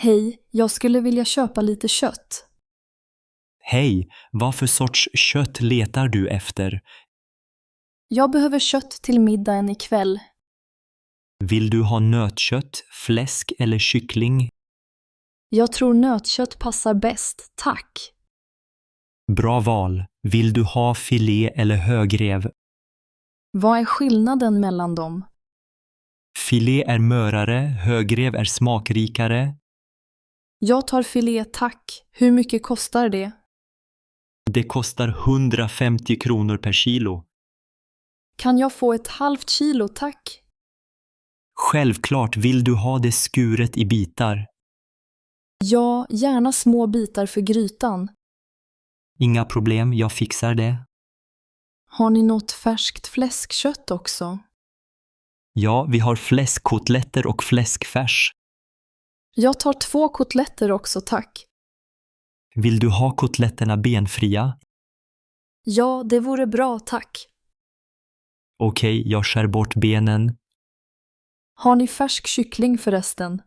Hej, jag skulle vilja köpa lite kött. Hej, vad för sorts kött letar du efter? Jag behöver kött till middagen ikväll. Vill du ha nötkött, fläsk eller kyckling? Jag tror nötkött passar bäst, tack. Bra val. Vill du ha filé eller högrev? Vad är skillnaden mellan dem? Filé är mörare, högrev är smakrikare. Jag tar filé, tack. Hur mycket kostar det? Det kostar 150 kronor per kilo. Kan jag få ett halvt kilo, tack? Självklart vill du ha det skuret i bitar. Ja, gärna små bitar för grytan. Inga problem, jag fixar det. Har ni något färskt fläskkött också? Ja, vi har fläskkotletter och fläskfärs. Jag tar 2 kotletter också, tack. Vill du ha kotletterna benfria? Ja, det vore bra, tack. Okej, jag skär bort benen. Har ni färsk kyckling förresten?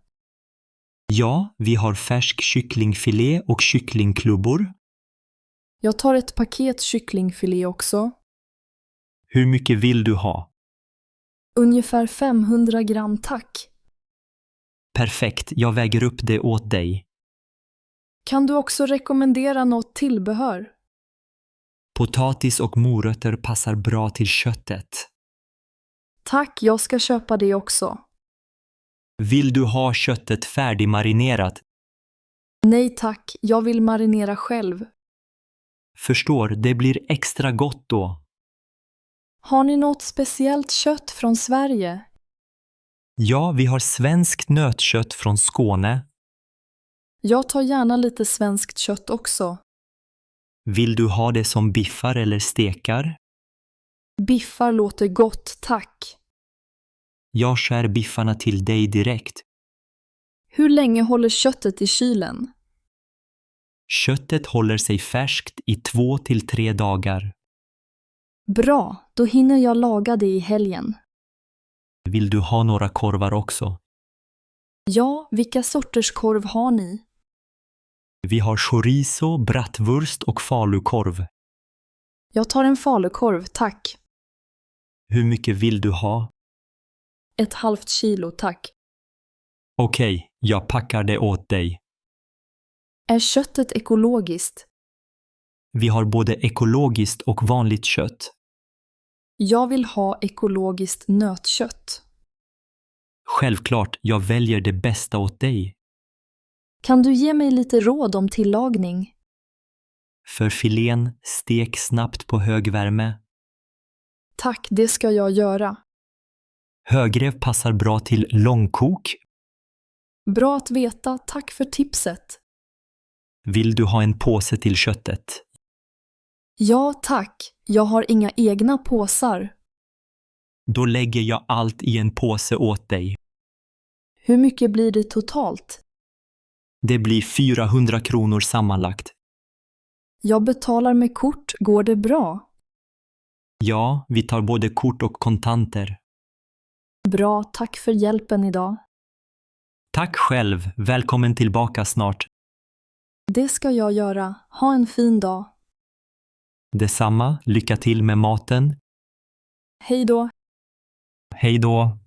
Ja, vi har färsk kycklingfilé och kycklingklubbor. Jag tar ett paket kycklingfilé också. Hur mycket vill du ha? Ungefär 500 gram, tack. Perfekt, jag väger upp det åt dig. Kan du också rekommendera något tillbehör? Potatis och morötter passar bra till köttet. Tack, jag ska köpa det också. Vill du ha köttet färdigmarinerat? Nej tack, jag vill marinera själv. Förstår, det blir extra gott då. Har ni något speciellt kött från Sverige? Ja, vi har svenskt nötkött från Skåne. Jag tar gärna lite svenskt kött också. Vill du ha det som biffar eller stekar? Biffar låter gott, tack. Jag skär biffarna till dig direkt. Hur länge håller köttet i kylen? Köttet håller sig färskt i 2 till 3 dagar. Bra, då hinner jag laga det i helgen. Vill du ha några korvar också? Ja, vilka sorters korv har ni? Vi har chorizo, bratwurst och falukorv. Jag tar en falukorv, tack. Hur mycket vill du ha? Ett halvt kilo, tack. Okej, jag packar det åt dig. Är köttet ekologiskt? Vi har både ekologiskt och vanligt kött. Jag vill ha ekologiskt nötkött. Självklart, jag väljer det bästa åt dig. Kan du ge mig lite råd om tillagning? För filén, stek snabbt på hög värme. Tack, det ska jag göra. Högrev passar bra till långkok. Bra att veta, tack för tipset. Vill du ha en påse till köttet? Ja, tack. Jag har inga egna påsar. Då lägger jag allt i en påse åt dig. Hur mycket blir det totalt? Det blir 400 kronor sammanlagt. Jag betalar med kort, går det bra? Ja, vi tar både kort och kontanter. Bra, tack för hjälpen idag. Tack själv, välkommen tillbaka snart. Det ska jag göra. Ha en fin dag. Detsamma, lycka till med maten. Hej då. Hej då.